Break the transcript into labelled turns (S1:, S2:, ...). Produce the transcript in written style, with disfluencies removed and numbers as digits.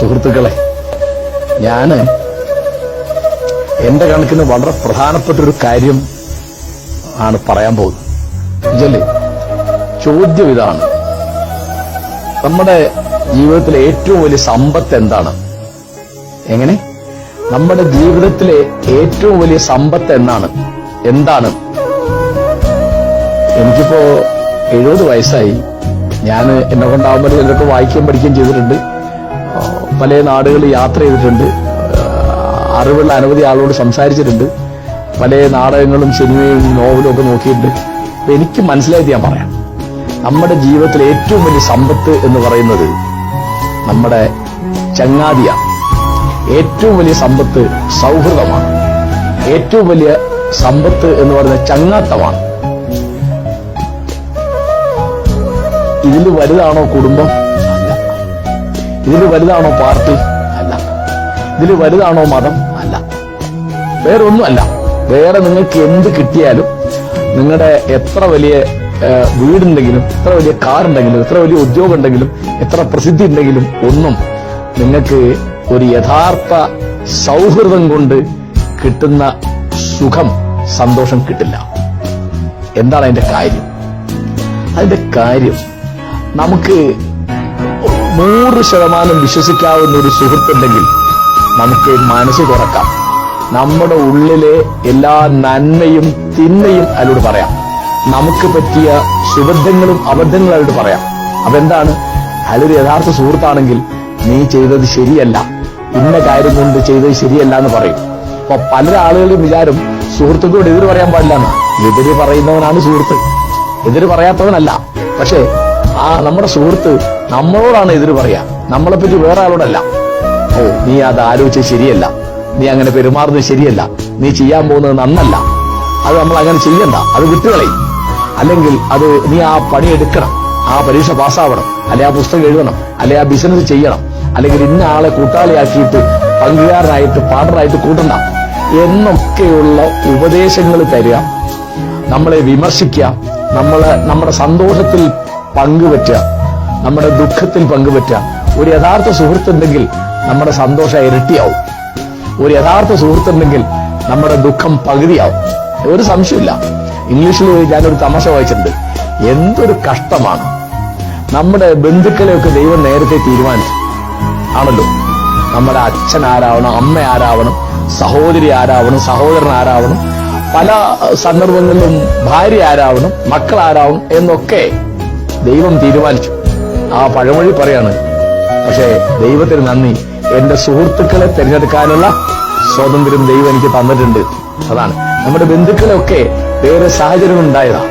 S1: സുഹൃത്തുക്കളെ, ഞാന് എന്റെ കണക്കിന് വളരെ പ്രധാനപ്പെട്ടൊരു കാര്യം ആണ് പറയാൻ പോകുന്നത്. ഇതല്ലേ ചോദ്യം ഇതാണ്: നമ്മുടെ ജീവിതത്തിലെ ഏറ്റവും വലിയ സമ്പത്ത് എന്താണ്? എങ്ങനെ? നമ്മുടെ ജീവിതത്തിലെ ഏറ്റവും വലിയ സമ്പത്ത് എന്താണ്? എനിക്കിപ്പോ 70 വയസ്സായി. ഞാൻ എന്നെ കൊണ്ടാവുമ്പോൾ ചിലരൊക്കെ വായിക്കുകയും പഠിക്കുകയും ചെയ്തിട്ടുണ്ട്. പല നാടുകളിൽ യാത്ര ചെയ്തിട്ടുണ്ട്. അറിവുള്ള അനവധി ആളോട് സംസാരിച്ചിട്ടുണ്ട്. പല നാടകങ്ങളും സിനിമയും നോവലും ഒക്കെ നോക്കിയിട്ടുണ്ട്. അപ്പൊ എനിക്ക് മനസ്സിലായിട്ട് ഞാൻ പറയാം, നമ്മുടെ ജീവിതത്തിലെ ഏറ്റവും വലിയ സമ്പത്ത് എന്ന് പറയുന്നത് നമ്മുടെ ചങ്ങാതിയാണ്. ഏറ്റവും വലിയ സമ്പത്ത് സൗഹൃദമാണ്. ഏറ്റവും വലിയ സമ്പത്ത് എന്ന് പറയുന്നത് ചങ്ങാത്തമാണ്. ഇതിൽ വലുതാണോ കുടുംബം? അല്ല. ഇതിൽ വലുതാണോ പാർട്ടി? അല്ല. ഇതിൽ വലുതാണോ മതം? അല്ല. വേറെ ഒന്നുമല്ല. വേറെ നിങ്ങൾക്ക് എന്ത് കിട്ടിയാലും, നിങ്ങളുടെ എത്ര വലിയ വീടുണ്ടെങ്കിലും, എത്ര വലിയ കാറുണ്ടെങ്കിലും, എത്ര വലിയ ഉദ്യോഗം ഉണ്ടെങ്കിലും, എത്ര പ്രസിദ്ധി ഉണ്ടെങ്കിലും ഒന്നും നിങ്ങൾക്ക് ഒരു യഥാർത്ഥ സൗഹൃദം കൊണ്ട് കിട്ടുന്ന സുഖം, സന്തോഷം കിട്ടില്ല. എന്താണ് അതിന്റെ കാര്യം? അതിന്റെ കാര്യം, നമുക്ക് 100% വിശ്വസിക്കാവുന്ന ഒരു സുഹൃത്തുണ്ടെങ്കിൽ നമുക്ക് മനസ്സ് തുറക്കാം. നമ്മുടെ ഉള്ളിലെ എല്ലാ നന്മയും തിന്മയും അയാളോട് പറയാം. നമുക്ക് പറ്റിയ സുബദ്ധങ്ങളും അബദ്ധങ്ങളും അയാളോട് പറയാം. അപ്പൊ എന്താണ്? അയാളൊരു യഥാർത്ഥ സുഹൃത്താണെങ്കിൽ നീ ചെയ്തത് ശരിയല്ല, ഇന്ന കാര്യം കൊണ്ട് ചെയ്തത് ശരിയല്ല എന്ന് പറയും. അപ്പൊ പല ആളുകളും വിചാരം സുഹൃത്തുക്കളോട് എതിര് പറയാൻ പാടില്ല എന്ന്. എതിര് പറയുന്നവനാണ് സുഹൃത്ത്, എതിര് പറയാത്തവനല്ല. പക്ഷെ നമ്മുടെ സുഹൃത്ത് നമ്മളോടാണ് എതിര് പറയാ, നമ്മളെപ്പറ്റി വേറെ ആളോടല്ല. ഓ, നീ അത് ആലോചിച്ചത് ശരിയല്ല, നീ അങ്ങനെ പെരുമാറുന്നത് ശരിയല്ല, നീ ചെയ്യാൻ പോകുന്നത് നന്നല്ല, അത് നമ്മൾ അങ്ങനെ ചെയ്യണ്ട, അത് വിട്ടുകളയും. അല്ലെങ്കിൽ അത് നീ ആ പണി എടുക്കണം, ആ പരീക്ഷ പാസ്സാവണം, അല്ലെ ആ പുസ്തകം എഴുതണം, അല്ലെ ആ ബിസിനസ് ചെയ്യണം, അല്ലെങ്കിൽ ഇന്ന ആളെ കൂട്ടാളിയാക്കിയിട്ട് പങ്കുകാരനായിട്ട് പാർട്ണറായിട്ട് കൂട്ടണ്ട എന്നൊക്കെയുള്ള ഉപദേശങ്ങൾ തരിക, നമ്മളെ വിമർശിക്കുക, നമ്മുടെ സന്തോഷത്തിൽ പങ്കുപറ്റുക, നമ്മുടെ ദുഃഖത്തിൽ പങ്കുപറ്റുക. ഒരു യഥാർത്ഥ സുഹൃത്തുണ്ടെങ്കിൽ നമ്മുടെ സന്തോഷം ഇരട്ടിയാവും. ഒരു യഥാർത്ഥ സുഹൃത്തുണ്ടെങ്കിൽ നമ്മുടെ ദുഃഖം പകുതിയാവും. ഒരു സംശയമില്ല. ഇംഗ്ലീഷിൽ ഞാനൊരു തമാശ വായിച്ചിട്ടുണ്ട്. എന്തൊരു കഷ്ടമാണ്, നമ്മുടെ ബന്ധുക്കളെയൊക്കെ ദൈവം നേരത്തെ തീരുമാനിച്ചു ആണല്ലോ. നമ്മുടെ അച്ഛൻ ആരാവണം, അമ്മ ആരാവണം, സഹോദരി ആരാവണം, സഹോദരൻ ആരാവണം, പല സന്ദർഭങ്ങളിലും ഭാര്യ ആരാവണം, മക്കൾ ആരാവണം എന്നൊക്കെ ദൈവം തീരുമാനിച്ചു. ആ പഴമൊഴി പറയാണ്, പക്ഷേ ദൈവത്തിന് നന്ദി, എന്റെ സുഹൃത്തുക്കളെ തിരഞ്ഞെടുക്കാനുള്ള സ്വാതന്ത്ര്യം ദൈവം എനിക്ക് തന്നിട്ടുണ്ട്. അതാണ്, നമ്മുടെ ബന്ധുക്കളെയൊക്കെ വേറെ സാഹചര്യം ഉണ്ടായതാണ്.